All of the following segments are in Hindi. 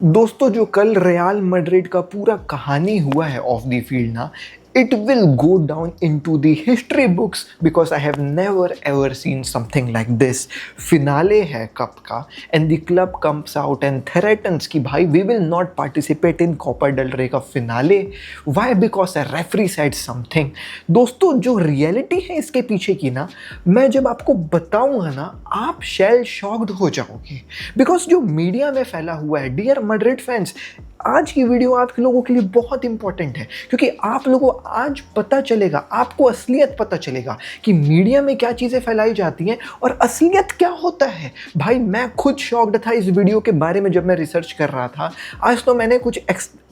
दोस्तों जो कल रियल मैड्रिड का पूरा कहानी हुआ है ऑफ द फील्ड ना, it will go down into the history books because I have never ever seen something like this. Finale है कप का and the club comes out and threatens कि भाई we will not participate in Copa del Rey का finale. Why? Because a referee said something. दोस्तों जो रियलिटी है इसके पीछे की ना, मैं जब आपको बताऊंगा ना आप शेल शॉक्ड हो जाओगे बिकॉज जो मीडिया में फैला हुआ है। डियर मैड्रिड फैंस, आज की वीडियो आप लोगों के लिए बहुत इंपॉर्टेंट है क्योंकि आप लोगों को आज पता चलेगा, आपको असलियत पता चलेगा कि मीडिया में क्या चीज़ें फैलाई जाती हैं और असलियत क्या होता है। भाई मैं खुद शॉक्ड था इस वीडियो के बारे में जब मैं रिसर्च कर रहा था। आज तो मैंने कुछ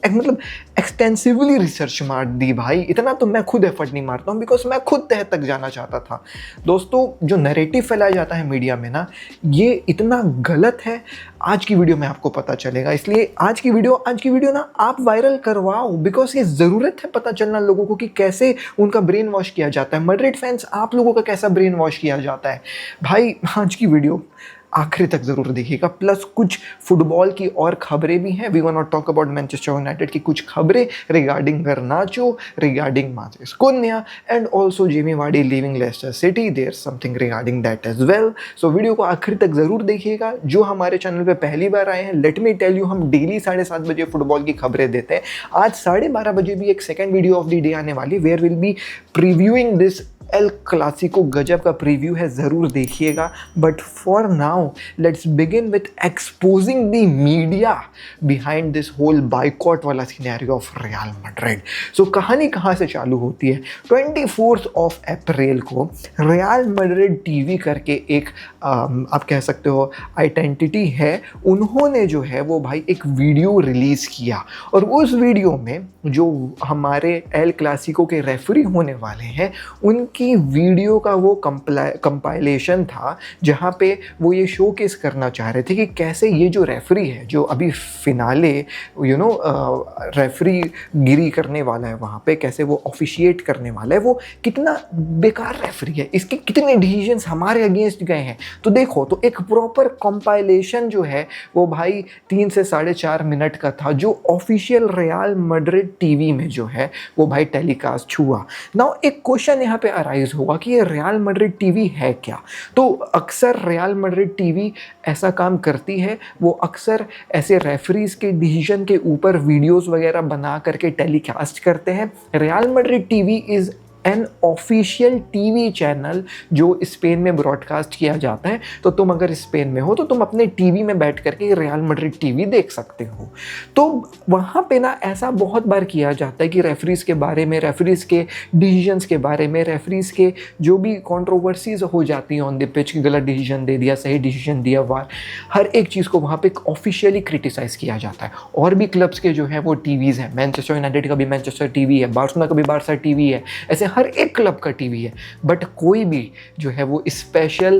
एक्सटेंसिवली रिसर्च मार दी भाई, इतना तो मैं खुद एफर्ट नहीं मारता हूँ बिकॉज मैं खुद तह तक जाना चाहता था। दोस्तों जो नैरेटिव फैलाया जाता है मीडिया में ना, ये इतना गलत है। आज की वीडियो में आपको पता चलेगा, इसलिए आज की वीडियो ना आप वायरल करवाओ बिकॉज ये ज़रूरत है पता चलना लोगों को कि कैसे उनका ब्रेन वॉश किया जाता है। मैड्रिड फैंस, आप लोगों का कैसा ब्रेन वॉश किया जाता है। भाई आज की वीडियो आखिरी तक ज़रूर देखिएगा, प्लस कुछ फुटबॉल की और खबरें भी हैं। We gonna talk about Manchester United की कुछ खबरें regarding Garnacho, regarding Martin Cunha and also Jamie Vardy leaving Leicester City. There something regarding that as well. So video को आखिर तक ज़रूर देखिएगा। जो हमारे चैनल पे पहली बार आए हैं, लेट मी टेल यू, हम डेली 7:30 बजे फुटबॉल की खबरें देते हैं। आज 12:30 बजे भी एक second video of the day आने वाली, where will be previewing this El Clasico. गजब का प्रीव्यू है, ज़रूर देखिएगा। But for now let's begin with exposing the media behind this whole boycott वाला scenario of Real Madrid. So कहानी कहाँ से चालू होती है? 24 अप्रैल को रियल मैड्रिड टीवी करके एक आप कह सकते हो आइडेंटिटी है, उन्होंने जो है वो भाई एक वीडियो रिलीज़ किया और उस वीडियो में जो हमारे एल क्लासिको के रेफरी होने वाले हैं उनकी वीडियो का वो कंपाइलेशन था, जहाँ पे वो ये शोकेस करना चाह रहे थे कि कैसे ये जो रेफरी है जो अभी फिनाले रेफरी गिरी करने वाला है वहाँ पे, कैसे वो ऑफिशिएट करने वाला है, वो कितना बेकार रेफरी है, इसके कितने डिसीजंस हमारे अगेंस्ट गए हैं। तो देखो, तो एक प्रॉपर कंपाइलेशन जो है वो भाई 3 से 4.5 मिनट का था, जो ऑफिशियल रियल मैड्रिड टीवी में जो है वो भाई टेलीकास्ट हुआ। नाउ एक क्वेश्चन यहाँ पे अराइज होगा कि ये रियल मैड्रिड टीवी है क्या? तो अक्सर रियल मैड्रिड टीवी ऐसा काम करती है, वो अक्सर ऐसे रेफरीज के डिसीजन के ऊपर वीडियोस वगैरह बना करके टेलीकास्ट करते हैं। Real Madrid TV is an official TV channel जो स्पेन में ब्रॉडकास्ट किया जाता है। तो तुम अगर स्पेन में हो तो तुम अपने टीवी में बैठ करके रियल मैड्रिड टीवी देख सकते हो। तो वहाँ पे ना ऐसा बहुत बार किया जाता है कि रेफरीज के बारे में, रेफरीज के डिसीजंस के बारे में, रेफरीज के जो भी कंट्रोवर्सीज हो जाती हैं ऑन द पिच, गलत डिसीजन दे दिया, सही डिसीजन दिया, वार, हर एक चीज़ को वहाँ पे ऑफिशियली क्रिटिसाइज किया जाता है। और भी क्लब्स के जो है वो टीवीज़ हैं, मैनचेस्टर यूनाइटेड का भी मैनचेस्टर टीवी है, बार्सिलोना का भी बार्सा टीवी है, ऐसे हर एक क्लब का टीवी है। बट कोई भी जो है वो स्पेशल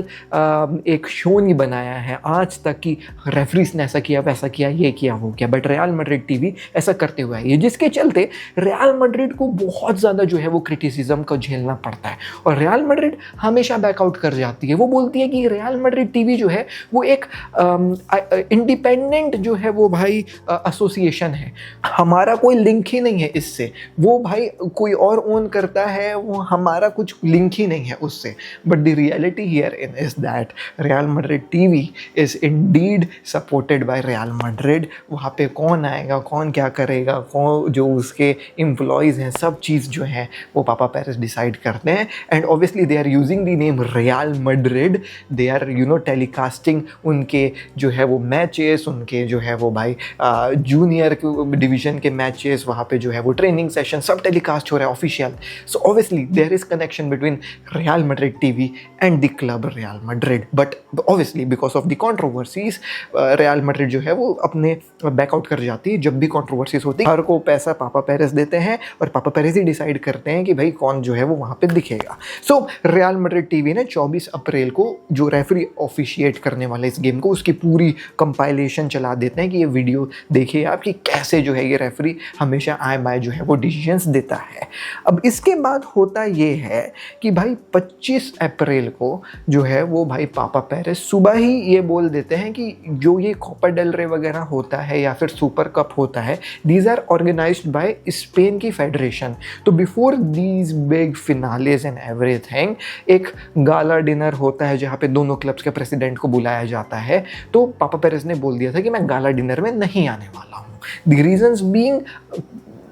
एक शो नहीं बनाया है आज तक कि रेफरीज ने ऐसा किया, वैसा किया, ये किया, वो किया। बट रियल मैड्रिड टीवी ऐसा करते हुए है, जिसके चलते रियल मैड्रिड को बहुत ज़्यादा जो है वो क्रिटिसिज्म को झेलना पड़ता है और रियल मैड्रिड हमेशा बैकआउट कर जाती है। वो बोलती है कि रियल मैड्रिड टीवी जो है वो एक इंडिपेंडेंट जो है वो भाई एसोसिएशन है, हमारा कोई लिंक ही नहीं है इससे। वो भाई कोई और ओन करता है, वो हमारा कुछ लिंक ही नहीं है उससे। But the reality here in is that Real Madrid TV is Indeed supported by real Madrid. वहाँ पे कौन आएगा, कौन क्या करेगा, कौन जो उसके एम्प्लॉयज़ हैं, सब चीज़ जो है वो पापा पेरेस डिसाइड करते हैं। And obviously they are using the name Real Madrid, they are telecasting उनके जो है वो मैचेस, उनके जो है वो भाई जूनियर डिवीज़न के मैचेस, वहाँ पे जो है वो ट्रेनिंग सेशन सब टेलीकास्ट हो रहा है official. So obviously there is connection between Real Madrid TV and the club Real Madrid, but obviously because of the controversies Real Madrid जो है वो अपने बैकआउट कर जाती है जब भी कंट्रोवर्सीज होती है। हर को पैसा पापा पेरेस देते हैं और पापा पेरेस ही डिसाइड करते हैं कि भाई कौन जो है वो वहाँ पे दिखेगा। सो रियल मैड्रिड टीवी ने 24 अप्रैल को जो रेफरी ऑफिशिएट करने वाले इस गेम को, उसकी पूरी कंपाइलेशन चला देते हैं कि ये वीडियो देखिए आप कि कैसे जो है ये रेफरी हमेशा आए बाय जो है वो डिसीजंस देता है। अब इसके बाद बाद होता ये है कि भाई 25 अप्रैल को जो है वो भाई पापा पेरेस सुबह ही ये बोल देते हैं कि जो ये कोपा डेल रे वगैरह होता है या फिर सुपर कप होता है, these are organised by Spain की फेडरेशन। तो before these big finales and everything एक गाला डिनर होता है जहाँ पे दोनों क्लब्स के प्रेसिडेंट को बुलाया जाता है। तो पापा पेरेस ने बोल दिया था कि मैं गाला डिनर में नहीं आने वाला हूँ। The reasons being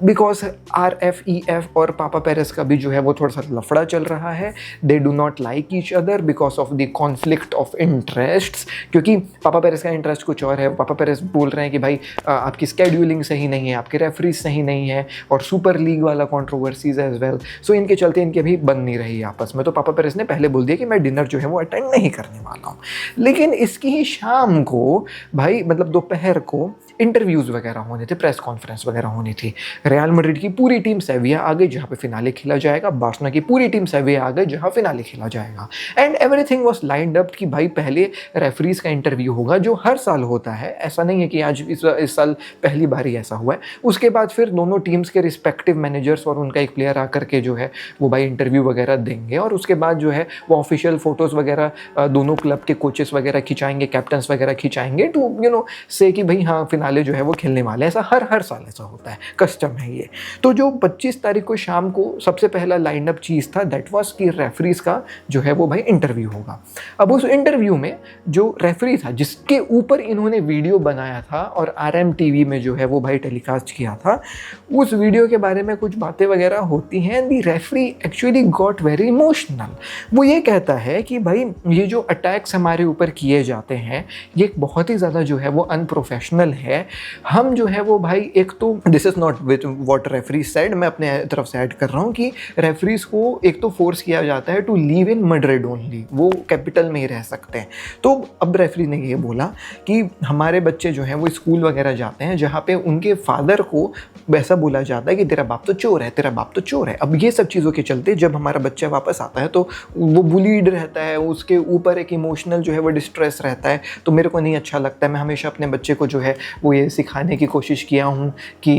because RFEF और पापा पेरेस का भी जो है वो थोड़ा सा लफड़ा चल रहा है। They do not like each other because of the conflict of interests, क्योंकि पापा पेरेस का इंटरेस्ट कुछ और है। पापा पेरेस बोल रहे हैं कि भाई आपकी स्केड्यूलिंग सही नहीं है, आपके रेफरीज सही नहीं है, और सुपर लीग वाला कॉन्ट्रोवर्सीज एज वेल। सो इनके चलते इनकी अभी बन नहीं रही आपस में। तो पापा पेरेस ने पहले बोल दिया कि मैं डिनर जो है वो अटेंड नहीं करने वाला हूँ। लेकिन इसकी ही शाम को भाई मतलब दोपहर को इंटरव्यूज़ वगैरह होने थे, प्रेस कॉन्फ्रेंस वगैरह होनी थी। रियल मैड्रिड की पूरी टीम सेविया आ गई जहाँ पे फिनाले खेला जाएगा, बार्सिलोना की पूरी टीम सेविया आ गई जहाँ फिनाले खेला जाएगा। And everything was lined up कि भाई पहले रेफरीज का इंटरव्यू होगा जो हर साल होता है, ऐसा नहीं है कि आज इस साल पहली बार ही ऐसा हुआ है। उसके बाद फिर दोनों टीम्स के रिस्पेक्टिव मैनेजर्स और उनका एक प्लेयर आकर के जो है वो भाई इंटरव्यू वगैरह देंगे, और उसके बाद जो है वो ऑफिशियल फोटोज़ वगैरह दोनों क्लब के कोचेस वगैरह खिंचाएंगे, कैप्टन्स वगैरह खिंचाएंगे टू से कि भाई हाँ फिनाले जो है वो खेलने वाले हैं। ऐसा हर साल ऐसा होता है, कस्टम है ये। तो जो 25 तारीख को शाम को सबसे पहला लाइनअप चीज़ था दैट वाज कि रेफरीज का जो है वो भाई इंटरव्यू होगा। अब उस इंटरव्यू में जो रेफरी था जिसके ऊपर इन्होंने वीडियो बनाया था और RMTV में जो है वो भाई टेलीकास्ट किया था, उस वीडियो के बारे में कुछ बातें वगैरह होती हैं। The referee actually got very emotional. वो ये कहता है कि भाई ये जो अटैक्स हमारे ऊपर किए जाते हैं ये बहुत ही ज़्यादा जो है वो अनप्रोफेशनल है। हम जो है वो भाई एक तो this is not with what referee said, मैं अपने तरफ से ऐड कर रहा हूँ कि रेफरीज को एक तो फोर्स किया जाता है to live in Madrid only, वो कैपिटल में ही रह सकते हैं। तो अब रेफरी ने ये बोला कि हमारे बच्चे जो हैं वो स्कूल वगैरह जाते हैं जहाँ पे उनके फादर को वैसा बोला जाता है कि तेरा बाप तो चोर है, तेरा बाप तो चोर है। अब ये सब चीज़ों के चलते जब हमारा बच्चा वापस आता है तो वो बुलीड रहता है, उसके ऊपर एक इमोशनल जो है वो डिस्ट्रेस रहता है। तो मेरे को नहीं अच्छा लगता है। मैं हमेशा अपने बच्चे को जो है वो ये सिखाने की कोशिश किया हूँ कि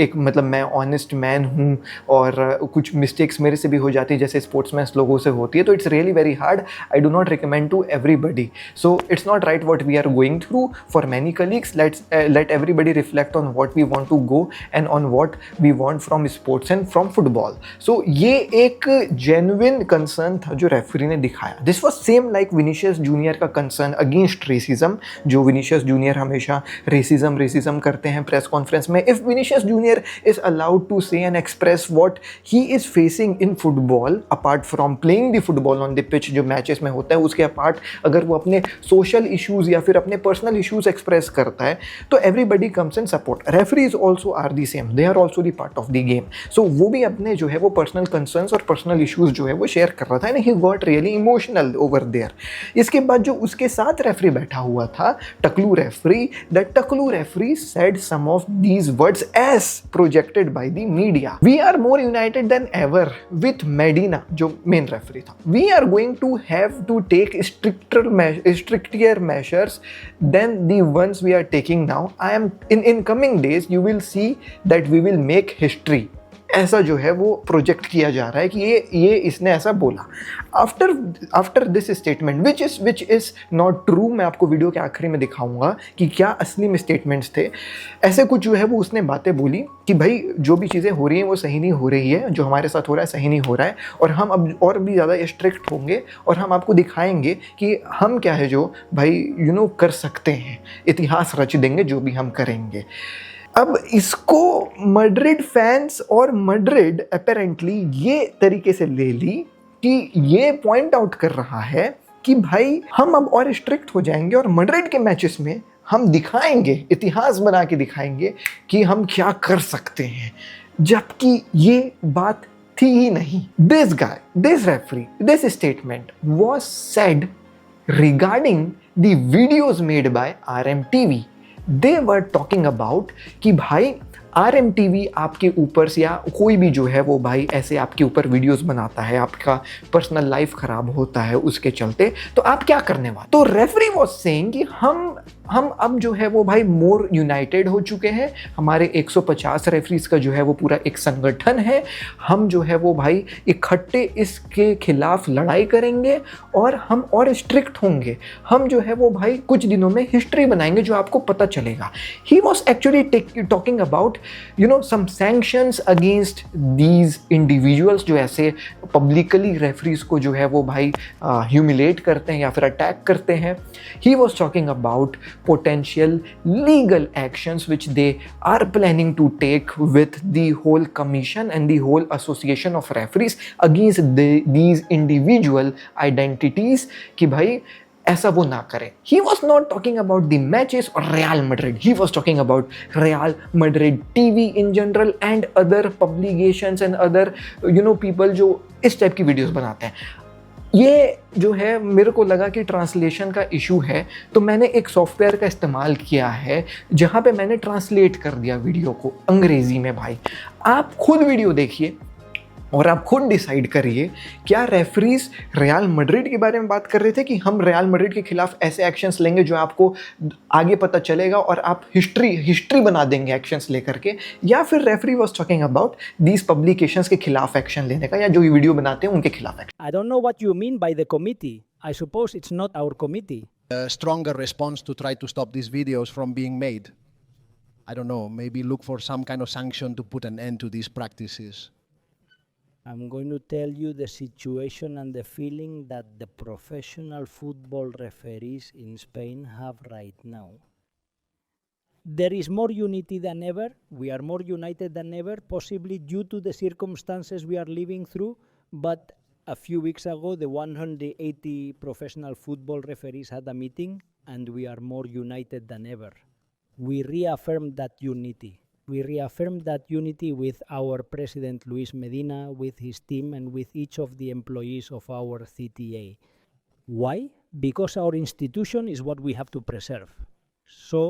एक मतलब मैं ऑनेस्ट मैन हूँ और कुछ मिस्टेक्स मेरे से भी हो जाती है जैसे स्पोर्ट्समैन लोगों से होती है। तो it's really very hard. I do not recommend to everybody. So it's not right what we are going through for many colleagues. Let everybody reflect on what we want to go and on what we want from sports and from football. So ये एक जेन्युइन कंसर्न था जो रेफरी ने दिखाया। This was same like Vinicius Junior का कंसर्न अगेंस्ट रेसिज्म, जो विनीशियस जूनियर हमेशा रेसिज्म करते हैं प्रेस कॉन्फ्रेंस में। If Vinicius junior is allowed to say and express what he is facing in football apart from playing the football on the pitch जो मैचेस में होता है उसके अपार्ट अगर वो अपने सोशल इश्यूज या फिर अपने पर्सनल इश्यूज एक्सप्रेस करता है तो everybody comes in support. Referees also are the same, they are also the part of the game. So वो भी अपने जो है वो पर्सनल कंसर्न्स और पर्सनल इश्यूज जो है वो शेयर कर रहा था and he got really emotional over there. इसके बाद जो उसके साथ रेफरी बैठा हुआ था टकलू रेफरी, दैट टकलू referee said some of these words as projected by the media. We are more united than ever with Medina, जो main referee था. We are going to have to take stricter measures than the ones we are taking now. In coming days you will see that we will make history. ऐसा जो है वो प्रोजेक्ट किया जा रहा है कि ये इसने ऐसा बोला after this statement which is not true. मैं आपको वीडियो के आखिरी में दिखाऊंगा कि क्या असली में स्टेटमेंट्स थे। ऐसे कुछ जो है वो उसने बातें बोली कि भाई जो भी चीज़ें हो रही हैं वो सही नहीं हो रही है, जो हमारे साथ हो रहा है सही नहीं हो रहा है, और हम अब और भी ज़्यादा स्ट्रिक्ट होंगे और हम आपको दिखाएंगे कि हम क्या है जो भाई कर सकते हैं, इतिहास रच देंगे जो भी हम करेंगे। अब इसको मैड्रिड फैंस और मैड्रिड अपेरेंटली ये तरीके से ले ली कि ये पॉइंट आउट कर रहा है कि भाई हम अब और स्ट्रिक्ट हो जाएंगे और मैड्रिड के मैचेस में हम दिखाएंगे, इतिहास बना के दिखाएंगे कि हम क्या कर सकते हैं, जबकि ये बात थी ही नहीं। This referee, this statement was said regarding the videos made by RMTV। They were talking about कि भाई RMTV आपके ऊपर से या कोई भी जो है वो भाई ऐसे आपके ऊपर वीडियोस बनाता है, आपका पर्सनल लाइफ खराब होता है उसके चलते, तो आप क्या करने वाले। तो रेफरी वाज सेइंग कि हम अब जो है वो भाई मोर यूनाइटेड हो चुके हैं, हमारे 150 रेफरीज का जो है वो पूरा एक संगठन है, हम जो है वो भाई इकट्ठे इसके खिलाफ लड़ाई करेंगे और हम और स्ट्रिक्ट होंगे, हम जो है वो भाई कुछ दिनों में हिस्ट्री बनाएंगे जो आपको पता चलेगा। He was actually talking about some sanctions against these individuals जो ऐसे पब्लिकली रेफरीज को जो है वो भाई ह्यूमिलेट करते हैं या फिर अटैक करते हैं। He was talking about potential legal actions which they are planning to take with the whole commission and the whole association of referees against these individual identities कि भाई ऐसा वो ना करें। He was not talking about the matches or Real Madrid. He was talking about Real Madrid TV in general and other publications and other people जो इस टाइप की वीडियोस बनाते हैं। ये जो है मेरे को लगा कि ट्रांसलेशन का इशू है, तो मैंने एक सॉफ्टवेयर का इस्तेमाल किया है जहाँ पे मैंने ट्रांसलेट कर दिया वीडियो को अंग्रेज़ी में। भाई आप खुद वीडियो देखिए और आप खुद डिसाइड करिए क्या रेफरीज रियल मैड्रिड के बारे में बात कर रहे थे कि हम रियल मैड्रिड के खिलाफ ऐसे एक्शंस लेंगे जो आपको आगे पता चलेगा और आप हिस्ट्री बना देंगे एक्शंस लेकर के, या फिर referee was talking about these publications के खिलाफ एक्शन लेने का, या जो वीडियो बनाते हैं उनके खिलाफ action. I don't know what you mean by the committee. I suppose it's not our committee. A stronger response to try to stop these videos from being made. I don't know, maybe look for some kind of sanction to put an end to these practices. I'm going to tell you the situation and the feeling that the professional football referees in Spain have right now. There is more unity than ever. We are more united than ever, possibly due to the circumstances we are living through. But a few weeks ago, the 180 professional football referees had a meeting, and we are more united than ever. We reaffirmed that unity. We reaffirmed that unity with our president Luis Medina, with his team, and with each of the employees of our CTA. Why? Because our institution is what we have to preserve. So,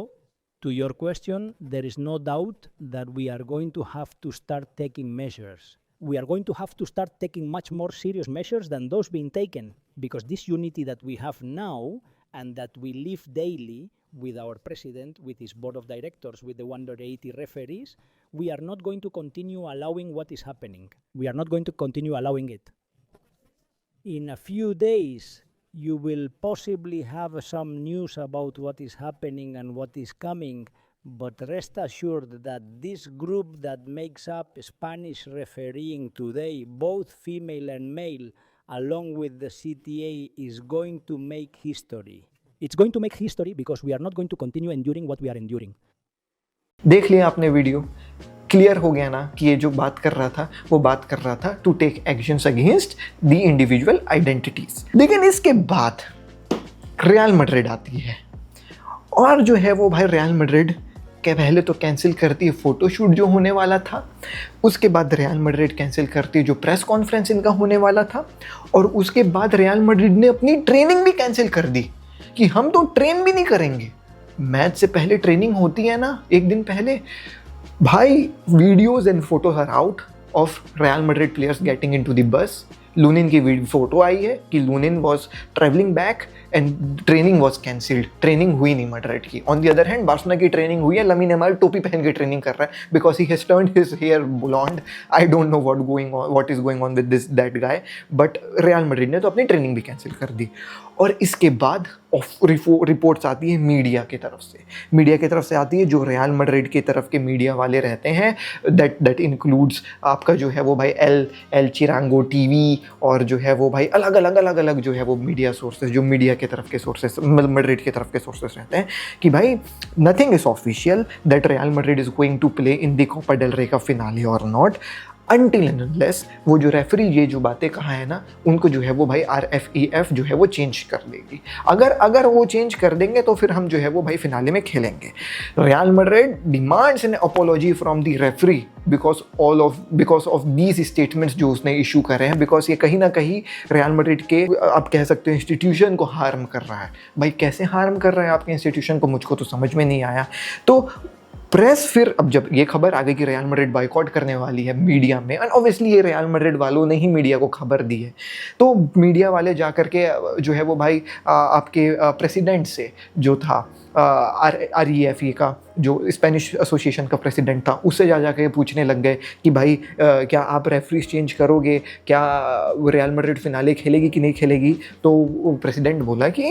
to your question, there is no doubt that we are going to have to start taking measures. We are going to have to start taking much more serious measures than those being taken, because this unity that we have now and that we live daily with our president, with his board of directors, with the 180 referees, we are not going to continue allowing what is happening. We are not going to continue allowing it. In a few days, you will possibly have some news about what is happening and what is coming, but rest assured that this group that makes up Spanish refereeing today, both female and male, along with the CTA, is going to make history. It's going to make history because we are not going to continue enduring what we are enduring. देख लिया आपने वीडियो, क्लियर हो गया ना कि ये जो बात कर रहा था वो बात कर रहा था to take actions against the individual identities. लेकिन इसके बाद रियल मैड्रिड आती है और जो है वो भाई रियल मैड्रिड के पहले तो कैंसिल करती है फोटोशूट जो होने वाला था, उसके बाद रियल मैड्रिड कैंसिल करती है जो प्रेस कॉन्फ्रेंस इनका होने वाला था, और उसके बाद रियल मैड्रिड ने अपनी ट्रेनिंग भी कैंसिल कर दी कि हम तो ट्रेन भी नहीं करेंगे। मैच से पहले ट्रेनिंग होती है ना एक दिन पहले, भाई videos and photos are out of Real Madrid players getting into the bus. Lunin की फोटो आई है कि Lunin was travelling back and training was cancelled, training हुई नहीं मैड्रिड की। On the other hand Barcelona की ट्रेनिंग हुई है, लमीन यमाल टोपी पहन के ट्रेनिंग कर रहा है because he has turned his hair blonde. I don't know what is going on with this that guy, but Real Madrid ने तो अपनी ट्रेनिंग भी कैंसिल कर दी। और इसके बाद रिपोर्ट्स आती है मीडिया की तरफ से आती है जो रियल मैड्रिड की तरफ के मीडिया वाले रहते हैं, दैट इंक्लूड्स आपका जो है वो भाई एल चिरांगो टीवी और जो है वो भाई अलग जो है वो मीडिया सोर्सेज, जो मीडिया की तरफ के सोर्सेज मैड्रिड की तरफ के सोर्सेज रहते हैं कि भाई nothing is official that Real Madrid is going to play in the Copa del Rey का फिनाले और नॉट, अनटिल एंड अनलेस वो जो रेफरी ये जो बातें कहा है ना उनको जो है वो भाई RFEF जो है वो चेंज कर देगी। अगर वो चेंज कर देंगे तो फिर हम जो है वो भाई फिनाले में खेलेंगे। Real Madrid demands N apology from the referee because of these statements जो उसने इशू करे हैं, बिकॉज ये कहीं ना कहीं रियल मैड्रिड के आप कह सकते हो इंस्टीट्यूशन को हार्म कर रहा है। भाई कैसे हार्म कर रहा है आपके इंस्टीट्यूशन को, मुझको तो समझ में नहीं आया। तो प्रेस फिर अब जब ये खबर आ गई कि रियल मैड्रिड बॉयकॉट करने वाली है मीडिया में, एंड ऑब्वियसली ये रियल मैड्रिड वालों ने ही मीडिया को खबर दी है, तो मीडिया वाले जा कर के जो है वो भाई आपके प्रेसिडेंट से जो था REFE का जो स्पेनिश एसोसिएशन का प्रेसिडेंट था, उससे जा के पूछने लग गए कि भाई क्या आप रेफरीज चेंज करोगे, क्या रियल मैड्रिड फिनाले खेलेगी कि नहीं खेलेगी। तो प्रेसिडेंट बोला कि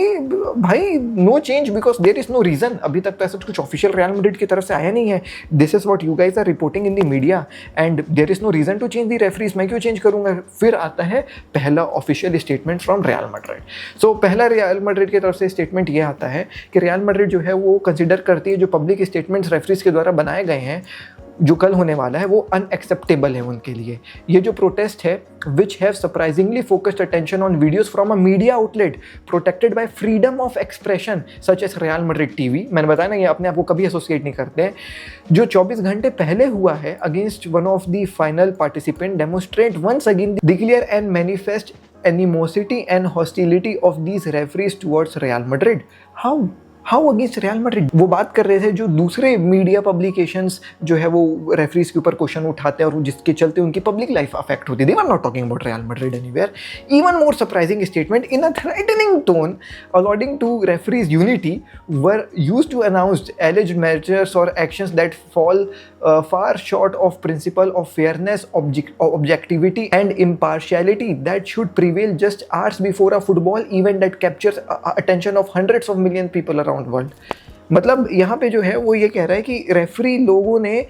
भाई no change because there is no reason, अभी तक तो ऐसा कुछ ऑफिशियल रियल मैड्रिड की तरफ से आया नहीं है, this is what you guys are reporting in the media and there is no reason to change the referees, मैं क्यों चेंज करूँगा। फिर आता है पहला official statement from Real Madrid. So पहला रियल मैड्रिड की तरफ से स्टेटमेंट ये आता है कि रियल मैड्रिड जो है वो कंसिडर करती है जो पब्लिक स्टेटमेंट्स रेफरीज के द्वारा बनाए गए हैं जो कल होने वाला है वो अनएक्सेप्टेबल है उनके लिए। ये जो प्रोटेस्ट है which have surprisingly focused attention on videos from a media outlet protected by freedom of expression such as Real Madrid TV, मैंने बताया ना ये अपने आप को कभी एसोसिएट नहीं करते हैं, जो 24 घंटे पहले हुआ है against one of the final participant demonstrate once again declare and manifest animosity and hostility of these referees towards Real Madrid. How against Real Madrid. वो बात कर रहे थे जो दूसरे मीडिया पब्लिकेशंस जो है वो रेफरीज के ऊपर क्वेश्चन उठाते हैं और जिसके चलते उनकी पब्लिक लाइफ अफेक्ट होती है। They were not talking about Real Madrid anywhere. Even more surprising statement in a threatening tone alluding to referees unity were used to announce alleged measures और actions that fall far short of principle of fairness, objectivity and impartiality that should prevail just hours before a football event that captures attention of hundreds of million people around world। मतलब यहाँ पे जो है वो ये कह रहा है कि रेफरी लोगों ने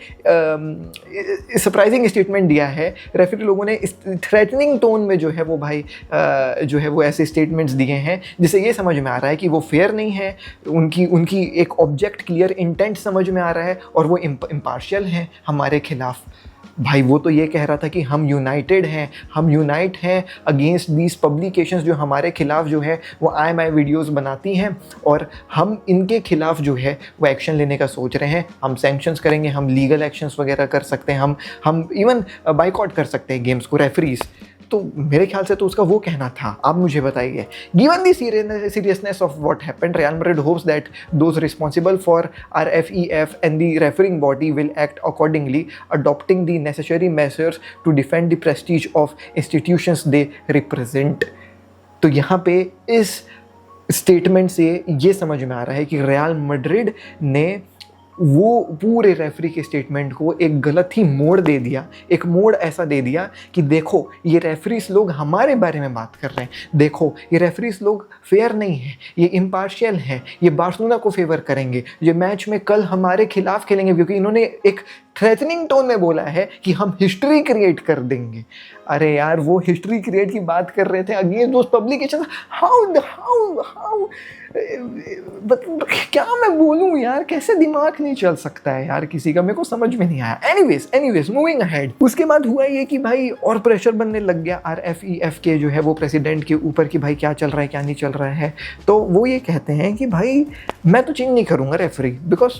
सरप्राइजिंग स्टेटमेंट दिया है, रेफरी लोगों ने थ्रेटनिंग टोन में जो है वो भाई जो है वो ऐसे स्टेटमेंट्स दिए हैं जिससे ये समझ में आ रहा है कि वो फेयर नहीं है, उनकी एक ऑब्जेक्ट क्लियर इंटेंट समझ में आ रहा है और वो इम्पार्शियल हैं हमारे खिलाफ। भाई वो तो ये कह रहा था कि हम यूनाइटेड हैं, हम यूनाइट हैं अगेंस्ट दीज पब्लिकेशंस जो हमारे खिलाफ जो है वो IMI वीडियोस बनाती हैं और हम इनके खिलाफ जो है वो एक्शन लेने का सोच रहे हैं। हम सैंक्शंस करेंगे, हम लीगल एक्शंस वगैरह कर सकते हैं, हम इवन बाइकआउट कर सकते हैं गेम्स को, रेफरीज। तो मेरे ख्याल से तो उसका वो कहना था। आप मुझे बताइए, given the seriousness of what happened, Real Madrid hopes that those responsible for RFEF and the refereeing body will act accordingly, adopting the necessary measures to defend the prestige of institutions they represent। तो यहाँ पे इस स्टेटमेंट से ये समझ में आ रहा है कि रियल मैड्रिड ने वो पूरे रेफरी के स्टेटमेंट को एक गलत ही मोड़ दे दिया, एक मोड़ ऐसा दे दिया कि देखो ये रेफरीज लोग हमारे बारे में बात कर रहे हैं, देखो ये रेफरीज लोग फेयर नहीं है, ये इम्पार्शियल हैं, ये बार्सिलोना को फेवर करेंगे, ये मैच में कल हमारे खिलाफ खेलेंगे क्योंकि इन्होंने एक थ्रेटनिंग टोन में बोला है कि हम हिस्ट्री क्रिएट कर देंगे। अरे यार वो हिस्ट्री क्रिएट की बात कर रहे थे अगेंस्ट दोस्त पब्लिकेशन। हाउ क्या मैं बोलूँ यार, कैसे दिमाग नहीं चल सकता है यार किसी का, मेरे को समझ में नहीं आया। Anyways moving ahead. उसके बाद हुआ ये कि भाई और प्रेशर बनने लग गया RFEF के जो है वो प्रेसिडेंट के ऊपर कि भाई क्या चल रहा है क्या नहीं चल रहा है। तो वो ये कहते हैं कि भाई मैं तो चेंज नहीं करूँगा रेफरी, बिकॉज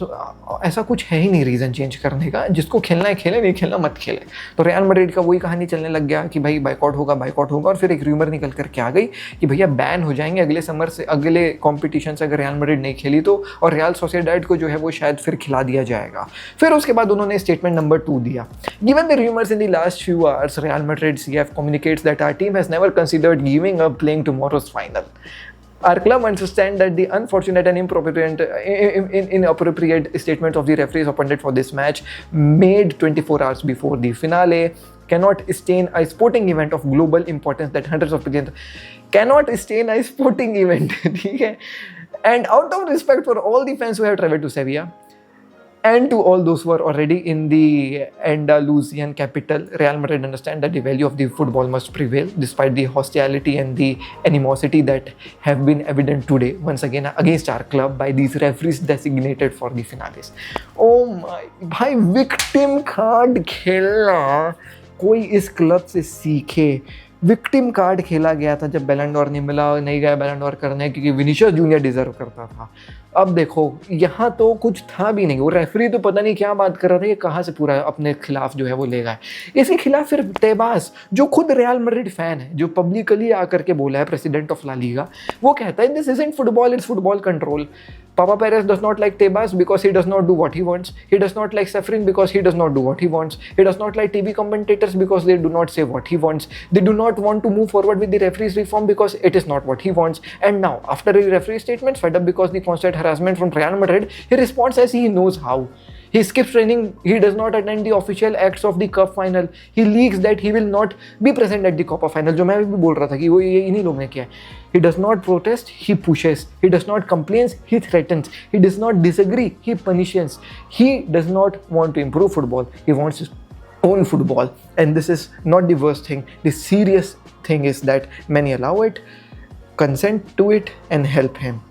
ऐसा कुछ है ही नहीं रीज़न चेंज करने का, जिसको खेलना है खेले, नहीं खेलना मत खेले। तो रियल मैड्रिड का वही कहानी चलने लग गया कि भाई बाइकआउट होगा और फिर एक र्यूमर निकल करके आ गई कि भैया बैन हो जाएंगे अगले समर से, अगले कॉम्पिटिशन से अगर रियल मैड्रिड नहीं खेली तो, और रियल सोसिएडाड को जो है वो शायद फिर खिला दिया जाएगा। फिर उसके बाद उन्होंने स्टेटमेंट नंबर 2 दिया। Given the rumours in the last few hours, real Madrid CF communicates that our team has never considered giving up playing tomorrow's final. Our club understands that the unfortunate and inappropriate statements of the referees appointed for this match made 24 hours before the finale cannot stain a sporting event of global importance that hundreds of millions cannot stain a sporting event। ठीक है, and out of respect for all the fans who have traveled to Sevilla and to all those who are already in the Andalusian capital, Real Madrid understand that the value of the football must prevail despite the hostility and the animosity that have been evident today once again against our club by these referees designated for the finales। Oh my भाई, विक्टिम कार्ड खेलना कोई इस क्लब से सीखे। विक्टिम कार्ड खेला गया था जब बैलन डोर नहीं मिला, नहीं गया बैलन डोर करने क्योंकि विनीशियस जूनियर डिजर्व करता था। अब देखो यहाँ तो कुछ था भी नहीं, वो रेफरी तो पता नहीं क्या बात कर रहा था, ये कहाँ से पूरा अपने खिलाफ जो है वो ले गया। इसके खिलाफ फिर तेबास जो खुद रियल मैड्रिड फैन है, जो पब्लिकली आकर के बोला है, प्रेसिडेंट ऑफ ला लीगा, वो कहता है this isn't football, it's football control. Papa Perez does not like Tebas because he does not do what he wants. He does not like Safrin because he does not do what he wants. He does not like TV commentators because they do not say what he wants. They do not want to move forward with the referees reform because it is not what he wants. And now, after the referee statements, fed up because the constant harassment from Real Madrid, he responds as he knows how. He skips training, he does not attend the official acts of the cup final. He leaks that he will not be present at the Copa final, जो मैं भी बोल रहा था कि वो ये इन्हीं लोग ने किया है. He does not protest, he pushes. He does not complain, he threatens. He does not disagree, he punishes. He does not want to improve football, he wants his own football. And this is not the worst thing. The serious thing is that many allow it, consent to it and help him.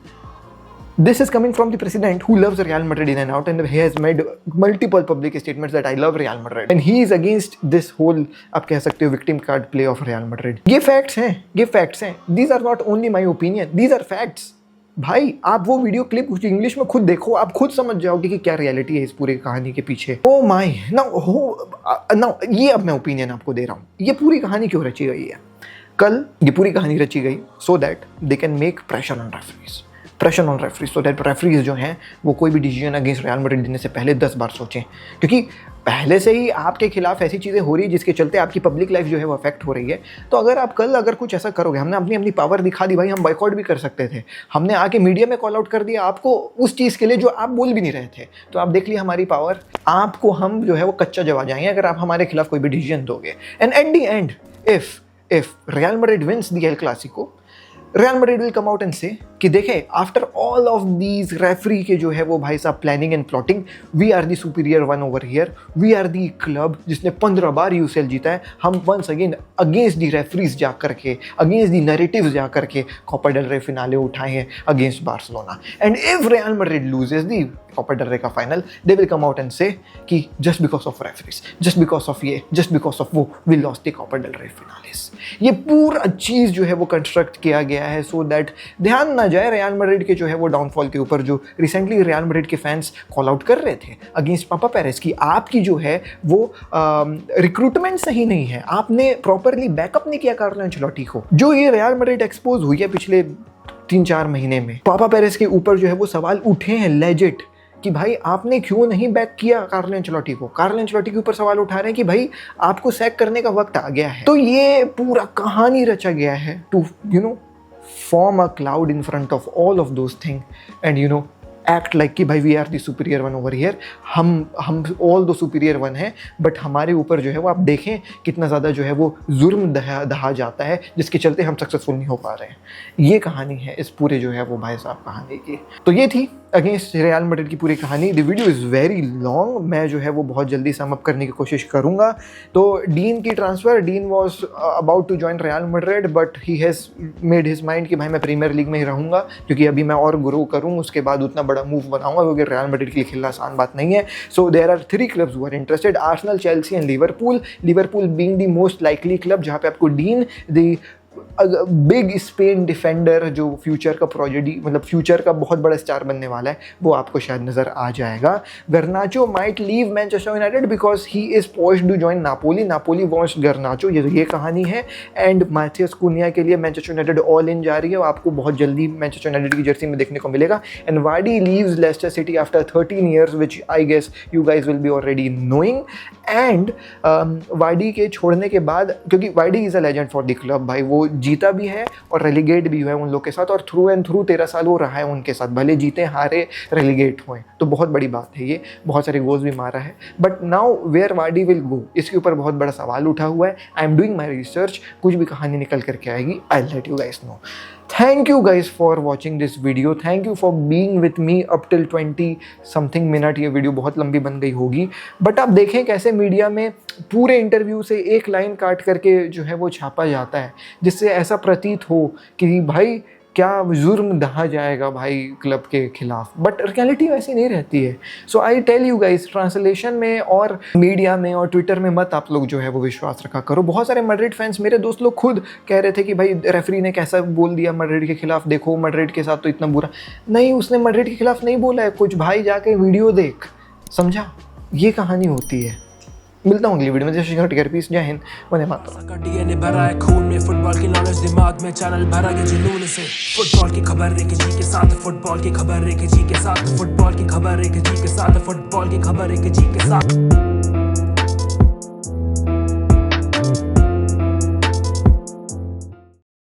This is coming from the president who loves Real Madrid in and out, and he has made multiple public statements that I love Real Madrid. And he is against this whole, आप कह सकते हो, victim card play of Real Madrid. ये facts हैं. These are not only my opinion. These are facts. भाई आप वो वीडियो क्लिप कुछ इंग्लिश में खुद देखो, आप खुद समझ जाओगे कि क्या रियलिटी है इस पूरी कहानी के पीछे. ओ माय, नाउ ये अब मैं ओपिनियन आपको दे रहा हूँ. ये पूरी कहानी क्यों रची गई है? कल ये पूरी कहानी रची गई so that they can make pressure on referees. Pressure on referees so that referees जो हैं वो कोई भी डिसीजन अगेंस्ट रियल मैड्रिड देने से पहले 10 बार सोचें, क्योंकि पहले से ही आपके खिलाफ ऐसी चीज़ें हो रही है जिसके चलते आपकी पब्लिक लाइफ जो है वो अफेक्ट हो रही है. तो अगर आप कल अगर कुछ ऐसा करोगे, हमने अपनी पावर दिखा दी भाई, हम बॉयकॉट भी कर सकते थे, हमने आके मीडिया में कॉल आउट कर दिया आपको उस चीज़ के लिए जो आप बोल भी नहीं रहे थे. तो आप देख लिए हमारी पावर, आपको हम जो है वो कच्चा जवा जाएंगे अगर आप हमारे खिलाफ कोई भी डिसीजन दोगे. And at the end if Real Madrid wins the El Clasico, Real Madrid will come out and say कि देखें, after all of these referee के जो है वो भाई साहब planning and plotting, we are the superior one over here, we are the club जिसने 15 बार यूसीएल जीता है. हम once again against the referees जा करके, अगेंस्ट दी नैरेटिव्स जा करके कोपा डेल रे फिनाले उठाए हैं against Barcelona. And if Real Madrid loses the Copa del Rey का final, they will come out and say कि just because of referees, just because of ये, जस्ट बिकॉज ऑफ वो, we lost the Copa del Rey finales. ये पूरा चीज़ जो है वो कंस्ट्रक्ट किया गया है सो दैट ध्यान ना जाए रियल मैड्रिड के जो है वो डाउनफॉल के ऊपर, जो रिसेंटली रियल मैड्रिड के फैंस कॉल आउट कर रहे थे अगेंस्ट पापा पेरेस की आपकी जो है वो रिक्रूटमेंट सही नहीं है, आपने प्रॉपरली बैकअप नहीं किया कार्लो एंचेलोटी को. जो ये रियल मैड्रिड एक्सपोज हुई है पिछले 3-4 महीने में, पापा पेरेस के ऊपर जो है वो सवाल उठे हैं लेजिट कि भाई आपने क्यों नहीं बैक किया कार्लो एंचेलोटी को. कार्लो एंचेलोटी के ऊपर सवाल उठा रहे हैं कि भाई आपको सैक करने का वक्त आ गया है. तो ये पूरा कहानी रचा गया है to form a cloud in front of all of those things and act like कि भाई we are the superior one over here, हम ऑल दो सुपीरियर वन है, बट हमारे ऊपर जो है वो आप देखें कितना ज़्यादा जो है वो जुर्म दहा जाता है जिसके चलते हम सक्सेसफुल नहीं हो पा रहे हैं. ये कहानी है इस पूरे जो है वो भाई साहब कहानी की. तो ये थी अगेंस्ट रियल मैड्रिड की पूरी कहानी. The video is very long, मैं जो है वो बहुत जल्दी सम अप करने की कोशिश करूँगा. तो डीन की transfer, Dean was about to join Real Madrid but he has made his mind कि भाई मैं प्रीमियर लीग में ही रहूँगा, क्योंकि अभी मैं और ग्रो करूँ उसके बाद उतना बड़ा मूव बनाऊंगा, क्योंकि रियल मैड्रिड के लिए खेलना आसान बात नहीं है. So there are 3 clubs who are interested, Arsenal, Chelsea and Liverpool being the most likely club, जहाँ पे आपको Dean the big Spain defender जो फ्यूचर का प्रोजेक्ट, मतलब फ्यूचर का बहुत बड़ा स्टार बनने वाला है, वो आपको शायद नज़र आ जाएगा. Garnacho might leave Manchester United because he is poised to join Napoli wants Garnacho, ये कहानी है. एंड मैथियस कुनिया के लिए मैनचेस्टर यूनाइटेड ऑल इन जा रही है, आपको बहुत जल्दी मैनचेस्टर यूनाइटेड की जर्सी में देखने को मिलेगा. And Vardy leaves Leicester City after 13 years which I guess you guys will be already knowing. And Vardy के छोड़ने के बाद, क्योंकि Vardy is a legend for the club, भाई वो जीता भी है और रेलीगेट भी हुआ है उन लोग के साथ, और थ्रू एंड थ्रू 13 साल वो रहा है उनके साथ, भले जीते हारे रेलीगेट हुए, तो बहुत बड़ी बात है ये. बहुत सारे गोल्स भी मारा है. But now where Vardy will go, इसके ऊपर बहुत बड़ा सवाल उठा हुआ है. I am doing my research, कुछ भी कहानी निकल करके आएगी, I let you guys know. Thank you guys for watching this video. Thank you for being with me up till 20 something minute. ये वीडियो बहुत लंबी बन गई होगी, बट आप देखें कैसे मीडिया में पूरे इंटरव्यू से एक लाइन काट करके जो है वो छापा जाता है, जिससे ऐसा प्रतीत हो कि भाई क्या जुर्म दहा जाएगा भाई क्लब के खिलाफ, बट रियलिटी वैसी नहीं रहती है. So I tell you guys, translation में और मीडिया में और ट्विटर में मत आप लोग जो है वो विश्वास रखा करो. बहुत सारे मैड्रिड फैंस, मेरे दोस्त लोग खुद कह रहे थे कि भाई रेफरी ने कैसा बोल दिया मैड्रिड के खिलाफ, देखो मैड्रिड के साथ तो इतना बुरा नहीं, उसने मैड्रिड के खिलाफ नहीं बोला है कुछ, भाई जाके वीडियो देख, समझा, ये कहानी होती है. मिलता हूँ अगली वीडियो में। जय श्री पीस, जय हिंद, वंदे मातरम। का डीएनए भरा है खून में, फुटबॉल की नॉलेज दिमाग में, चैनल भरा है जुनून से। फुटबॉल की खबर एक जी के साथ, फुटबॉल की खबर एक जी के साथ, फुटबॉल की खबर एक जी के साथ, फुटबॉल की खबर एक जी के साथ।